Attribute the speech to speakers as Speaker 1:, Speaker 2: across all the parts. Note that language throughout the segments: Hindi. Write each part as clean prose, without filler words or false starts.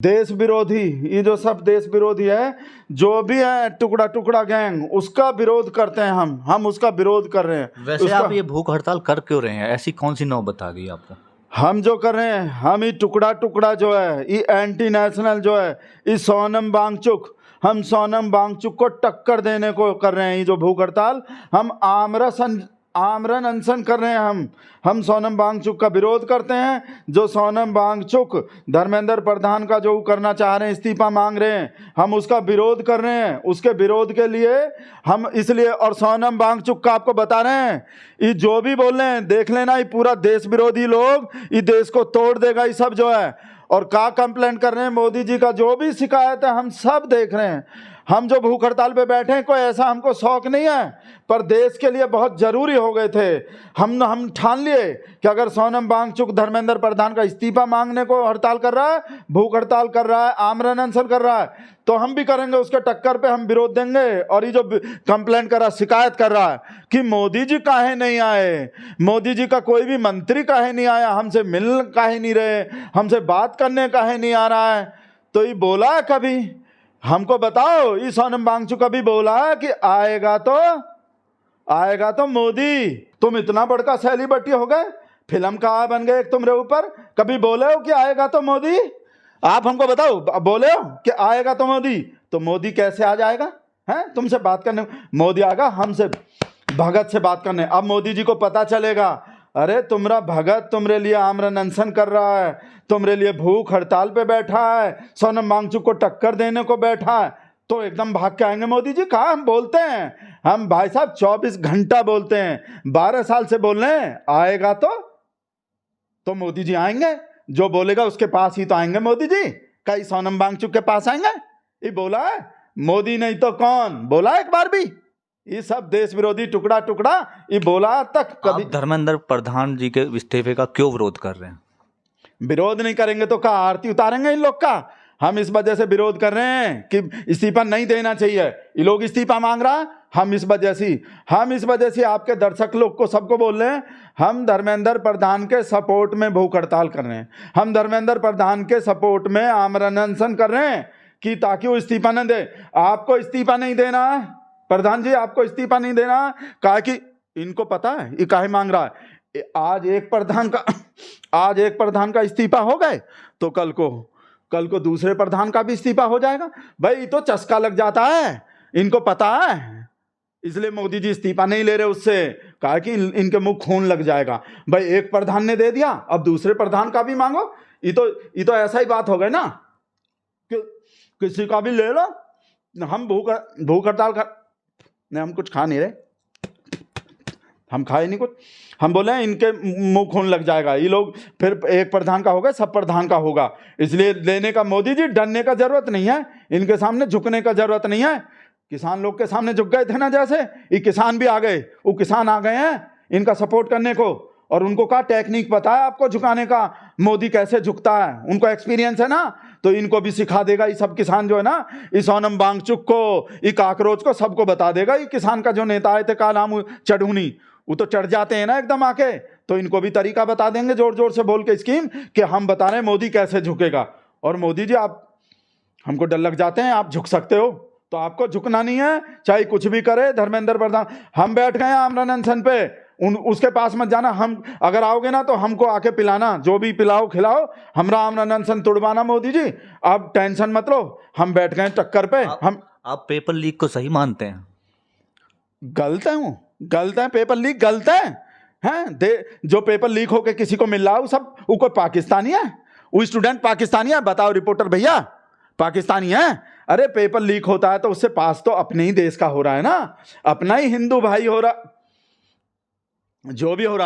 Speaker 1: देश विरोधी, ये जो सब देश विरोधी है, जो भी है टुकड़ा टुकड़ा गैंग, उसका विरोध करते हैं हम उसका विरोध कर रहे हैं।
Speaker 2: वैसे आप ये भूख हड़ताल कर क्यों रहे हैं? ऐसी कौन सी नौबत आ गई आपको?
Speaker 1: हम जो कर रहे हैं, हम ये टुकड़ा टुकड़ा जो है, ये एंटी नेशनल जो है, ये सोनम वांगचुक, हम सोनम वांगचुक को टक्कर देने को कर रहे हैं। ये जो भूख हड़ताल, हम आमरण अनशन कर रहे हैं। हम सोनम वांगचुक का विरोध करते हैं। जो सोनम वांगचुक धर्मेंद्र प्रधान का जो करना चाह रहे हैं, इस्तीफा मांग रहे हैं, हम उसका विरोध कर रहे हैं। उसके विरोध के लिए हम इसलिए, और सोनम वांगचुक का आपको बता रहे हैं, ये जो भी बोल रहे हैं देख लेना, ये पूरा देश विरोधी लोग, ये देश को तोड़ देगा ये सब जो है। और का कंप्लेंट कर रहे हैं, मोदी जी का जो भी शिकायत है हम सब देख रहे हैं। हम जो भूख हड़ताल पे बैठे हैं, कोई ऐसा हमको शौक नहीं है, पर देश के लिए बहुत जरूरी हो गए थे। हम ठान लिए कि अगर सोनम वांगचुक धर्मेंद्र प्रधान का इस्तीफा मांगने को हड़ताल कर रहा है, भूख हड़ताल कर रहा है, आमरण अनशन कर रहा है, तो हम भी करेंगे। उसके टक्कर पे हम विरोध देंगे। और ये जो कंप्लेंट कर रहा, शिकायत कर रहा है कि मोदी जी काहे नहीं आए, मोदी जी का कोई भी मंत्री काहे नहीं आया, हमसे मिल काहे नहीं रहे, हमसे बात करने काहे नहीं आ रहा है, तो ये बोला है कभी? हमको बताओ, ये सोनम वांगचुक कभी बोला है कि आएगा तो मोदी? तुम इतना बड़का सेलिब्रिटी हो गए, फिल्म का बन गए तुम्हारे ऊपर, कभी बोले हो कि आएगा तो मोदी? आप हमको बताओ, बोले हो कि आएगा तो मोदी? तो मोदी कैसे आ जाएगा? हैं तुमसे बात करने मोदी आएगा, हमसे भगत से बात करने। अब मोदी जी को पता चलेगा, अरे तुम्हारा भगत तुम्हारे लिए आमरण अनशन कर रहा है, तुम्हारे लिए भूख हड़ताल पे बैठा है, सोनम वांगचुक को टक्कर देने को बैठा है, तो एकदम भाग के आएंगे मोदी जी। कहाँ हम बोलते हैं, हम भाई साहब 24 घंटा बोलते हैं, 12 साल से बोल रहे हैं, आएगा तो मोदी जी आएंगे। जो बोलेगा उसके पास ही तो आएंगे मोदी जी। कई सोनम वांगचुक के पास आएंगे? ये बोला है मोदी, नहीं तो कौन बोला एक बार भी? ये सब देश विरोधी टुकड़ा टुकड़ा ये बोला तक कभी।
Speaker 2: आप धर्मेंद्र प्रधान जी के इस्तीफे का क्यों विरोध कर रहे हैं?
Speaker 1: विरोध नहीं करेंगे तो क्या आरती उतारेंगे इन लोग का? हम इस वजह से विरोध कर रहे हैं कि इस्तीफा नहीं देना चाहिए। ये लोग इस्तीफा मांग रहा है, हम इस वजह से आपके दर्शक लोग को सबको बोल रहे हैं, हम धर्मेंद्र प्रधान के सपोर्ट में भूख हड़ताल कर रहे हैं, हम धर्मेंद्र प्रधान के सपोर्ट में आमरण अनशन कर रहे हैं कि ताकि वो इस्तीफा न दे। आपको इस्तीफा नहीं देना है प्रधान जी, आपको इस्तीफा नहीं देना है। कहा कि इनको पता है ये काहे मांग रहा है। आज एक प्रधान का इस्तीफा हो गए तो कल को दूसरे प्रधान का भी इस्तीफा हो जाएगा। भाई तो चस्का लग जाता है, इनको पता है, इसलिए मोदी जी इस्तीफा नहीं ले रहे उससे। कहा कि इनके मुंह खून लग जाएगा। भाई एक प्रधान ने दे दिया, अब दूसरे प्रधान का भी मांगो। ये तो ऐसा ही बात हो गई ना कि किसी का भी ले लो। हम भूख हड़ताल कर नहीं, हम कुछ खा नहीं रहे, हम खाए नहीं कुछ। हम बोले इनके मुंह खून लग जाएगा, ये लोग फिर एक प्रधान का होगा, सब प्रधान का होगा, इसलिए लेने का। मोदी जी डरने का जरूरत नहीं है, इनके सामने झुकने का जरूरत नहीं है। किसान लोग के सामने झुक गए थे ना, जैसे ये किसान भी आ गए, वो किसान आ गए हैं इनका सपोर्ट करने को। और उनको क्या टेक्निक पता है आपको झुकाने का, मोदी कैसे झुकता है, उनको एक्सपीरियंस है ना, तो इनको भी सिखा देगा। ये सब किसान जो है ना, इस सोनम वांगचुक को, ये काकरोच को, सबको बता देगा। ये किसान का जो नेता आए थे का नाम चढ़ूनी, वो तो चढ़ जाते हैं ना एकदम आके, तो इनको भी तरीका बता देंगे जोर जोर से बोल के स्कीम कि हम बता रहे हैं मोदी कैसे झुकेगा। और मोदी जी आप हमको डर लग जाते हैं, आप झुक सकते हो तो आपको झुकना नहीं है, चाहे कुछ भी करे धर्मेंद्र प्रधान। हम बैठ गए आमरण अनशन पे, उसके पास मत जाना। हम अगर आओगे ना तो हमको आके पिलाना, जो भी पिलाओ खिलाओ, हमरा आमरण अनशन तोड़वाना। मोदी जी आप टेंशन मत लो, हम बैठ गए टक्कर पे।
Speaker 2: आप पेपर लीक को सही मानते हैं?
Speaker 1: गलत है पेपर लीक, गलत है। जो पेपर लीक होके किसी को मिल रहा है वो कोई पाकिस्तानी है? वो स्टूडेंट पाकिस्तानी है? बताओ रिपोर्टर भैया, पाकिस्तानी है? अरे पेपर लीक होता है तो उससे पास तो अपने ही देश का हो रहा है ना, अपना ही हिंदू भाई हो रहा, जो भी हो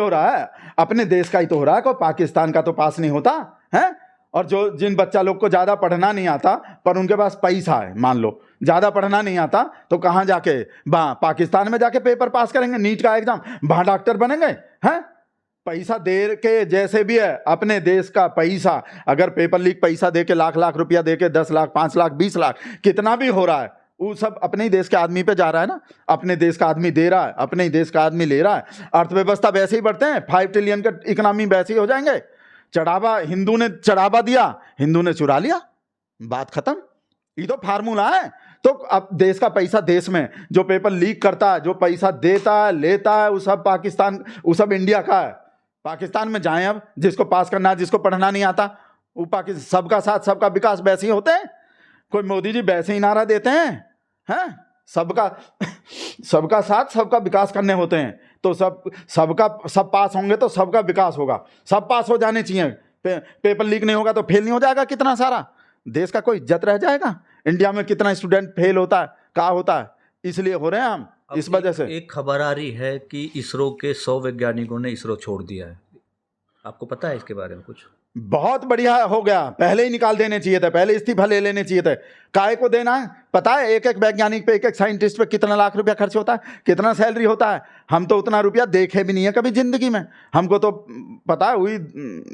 Speaker 1: रहा है अपने देश का ही तो हो रहा है, कोई पाकिस्तान का तो पास नहीं होता है। और जिन बच्चा लोग को ज्यादा पढ़ना नहीं आता पर उनके पास पैसा है, मान लो ज्यादा पढ़ना नहीं आता, तो कहाँ जाके पाकिस्तान में जाके पेपर पास करेंगे, नीट का एग्जाम, वहां डॉक्टर बनेंगे हैं? पैसा दे के, जैसे भी है अपने देश का पैसा, अगर पेपर लीक पैसा दे के लाख रुपया दे के 10 लाख 5 लाख 20 लाख कितना भी हो रहा है, वो सब अपने ही देश के आदमी पे जा रहा है ना। अपने देश का आदमी दे रहा है, अपने ही देश का आदमी ले रहा है। अर्थव्यवस्था वैसे ही बढ़ते हैं, 5 ट्रिलियन का इकोनॉमी वैसे ही हो जाएंगे। चढ़ावा हिंदू ने चढ़ावा दिया, हिंदू ने चुरा लिया, बात खत्म। ये तो फार्मूला है। तो अब देश का पैसा देश में जो पेपर लीक करता है, जो पैसा देता है लेता है, वो सब पाकिस्तान, वो सब इंडिया का है। पाकिस्तान में जाएं अब, जिसको पास करना, जिसको पढ़ना नहीं आता, वो पाकिस्तान सबका साथ सबका विकास वैसे ही होते हैं। कोई मोदी जी वैसे ही नारा देते हैं सबका साथ सबका विकास करने होते हैं। तो सब पास होंगे तो सबका विकास होगा, सब पास हो जाने चाहिए। पेपर लीक नहीं होगा तो फेल नहीं हो जाएगा कितना सारा, देश का कोई इज्जत रह जाएगा। इंडिया में कितना स्टूडेंट फेल होता है, क्या होता है, इसलिए हो रहे हैं हम इस वजह से।
Speaker 2: एक खबर आ रही है कि इसरो के 100 वैज्ञानिकों ने इसरो छोड़ दिया है, आपको पता है इसके बारे में कुछ?
Speaker 1: बहुत बढ़िया हो गया, पहले ही निकाल देने चाहिए थे, पहले इस्तीफा ले लेने चाहिए थे। काहे को देना है पता है? एक एक वैज्ञानिक पे, एक एक साइंटिस्ट पे कितना लाख रुपया खर्च होता है, कितना सैलरी होता है। हम तो उतना रुपया देखे भी नहीं है कभी जिंदगी में। हमको तो पता है वही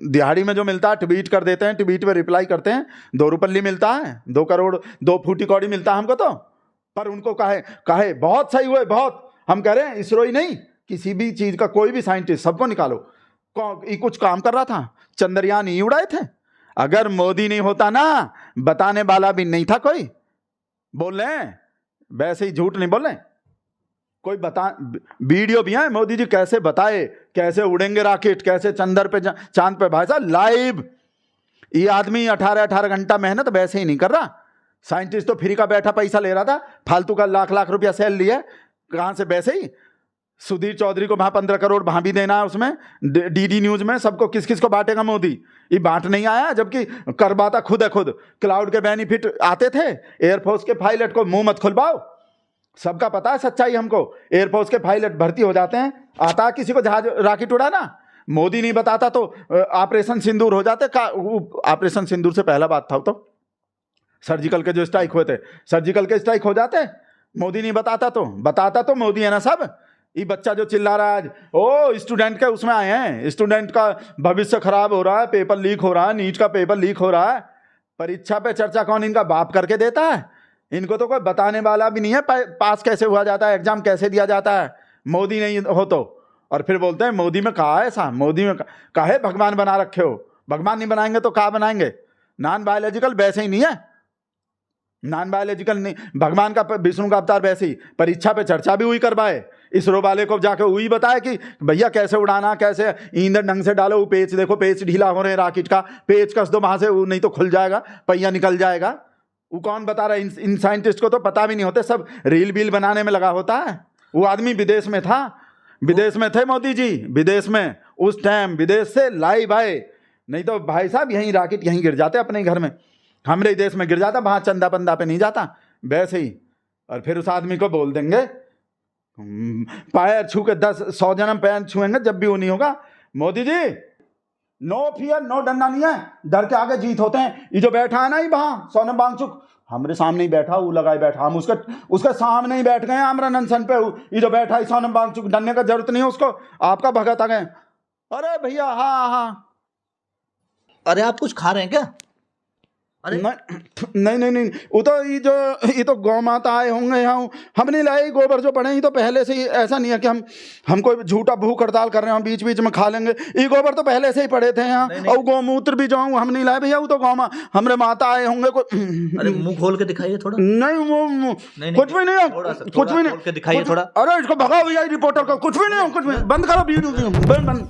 Speaker 1: दिहाड़ी में जो मिलता है, ट्वीट कर देते हैं, ट्वीट पे रिप्लाई करते हैं, 2 रुपये मिलता है, 2 करोड़ 2 फूटी कौड़ी मिलता है हमको तो। पर उनको काहे बहुत सही हुए, बहुत। हम कह रहे हैं इसरो ही नहीं, किसी भी चीज का कोई भी साइंटिस्ट, सबको निकालो। कुछ काम कर रहा था, चंद्रयान ही उड़ाए थे। अगर मोदी नहीं होता ना, बताने वाला भी नहीं था कोई। बोल रहे हैं वैसे ही, झूठ नहीं बोल रहे, कोई बता, वीडियो भी है मोदी जी कैसे बताए, कैसे उड़ेंगे रॉकेट, कैसे चंद्र पे चांद पे। भाई साहब लाइव, ये आदमी 18 घंटा मेहनत वैसे ही नहीं कर रहा। साइंटिस्ट तो फ्री का बैठा पैसा ले रहा था, फालतू का लाख रुपया सेल लिया कहां से, वैसे ही। सुधीर चौधरी को वहां 15 करोड़ वहां भी देना है, उसमें डीडी न्यूज में सबको किस किस को बांटेगा मोदी, ये बांट नहीं आया, जबकि करवाता खुद है खुद। क्लाउड के बेनिफिट आते थे, एयरफोर्स के पायलट को मुंह मत खुलवाओ, सबका पता है सच्चाई हमको। एयरफोर्स के पायलट भर्ती हो जाते हैं, आता है किसी को जहाज रॉकेट उड़ाना। मोदी नहीं बताता तो ऑपरेशन सिंदूर हो जाते। ऑपरेशन सिंदूर से पहला बात था तो सर्जिकल के जो स्ट्राइक हुए थे, सर्जिकल के स्ट्राइक हो जाते। मोदी नहीं बताता तो मोदी है ना सब। ये बच्चा जो चिल्ला रहा है आज, ओ स्टूडेंट के उसमें आए हैं, स्टूडेंट का भविष्य खराब हो रहा है, पेपर लीक हो रहा है, नीट का पेपर लीक हो रहा है। परीक्षा पे चर्चा कौन इनका बाप करके देता है? इनको तो कोई बताने वाला भी नहीं है पास कैसे हुआ जाता है, एग्जाम कैसे दिया जाता है, मोदी नहीं हो तो। और फिर बोलते हैं मोदी में कहा है ऐसा, मोदी में काहे भगवान बना रखे हो। भगवान नहीं बनाएंगे तो कहाँ बनाएंगे? नॉन बायोलॉजिकल वैसे ही नहीं है, नॉन बायोलॉजिकल नहीं। भगवान का विष्णु का अवतार वैसे ही, परीक्षा पे चर्चा भी हुई करवाए, इसरो वाले को जाके वही बताया कि भैया कैसे उड़ाना, कैसे ईंधन ढंग से डालो, वो पेच देखो, पेच ढीला हो रहे हैं रॉकेट का, पेच कस दो वहां से, वो नहीं तो खुल जाएगा, पहिया निकल जाएगा। वो कौन बता रहा है? इन साइंटिस्ट को तो पता भी नहीं होते, सब रील बील बनाने में लगा होता है। वो आदमी विदेश में था, विदेश में थे मोदी जी, विदेश में उस टाइम विदेश से लाइव आए, नहीं तो भाई साहब यहीं रॉकेट यहीं गिर जाते अपने घर में, हमारे देश में गिर जाता, वहां चंदा पंदा पे नहीं जाता वैसे ही। और फिर उस आदमी को बोल देंगे पैर छू के 100 जन्म पैर छुएंगे जब भी वो नहीं होगा। Modi ji no fear, no डरना नहीं है, डर के आगे जीत होते हैं। ये जो बैठा है ना, ये वहां सोनम वांगचुक हमारे सामने ही बैठा, वो लगाए बैठा, हम उसके सामने ही बैठ गए आमरण अनशन पे। ये जो बैठा है सोनम वांगचुक, डरने का जरूरत नहीं है उसको, आपका भगत आ गए। अरे भैया हाँ,
Speaker 2: अरे आप कुछ खा रहे हैं क्या? अरे
Speaker 1: नहीं, वो तो ये तो गौ माता आए होंगे यहाँ, हम नहीं लाए गोबर जो पड़े, ये तो पहले से ही, ऐसा नहीं है कि हम कोई झूठा भूख हड़ताल कर रहे हैं, बीच बीच में खा लेंगे। ये गोबर तो पहले से ही पड़े थे यहाँ, और गौमूत्र भी जो हम नहीं लाए भैया, वो तो हमारे माता आए होंगे।
Speaker 2: अरे मुंह खोल के दिखाइए थोड़ा।
Speaker 1: नहीं वो कुछ भी नहीं है, कुछ भी नहीं,
Speaker 2: दिखाइए थोड़ा।
Speaker 1: अरे इसको भगाओ भैया रिपोर्टर को, कुछ भी नहीं हो, कुछ भी बंद करो वीडियो, बंद।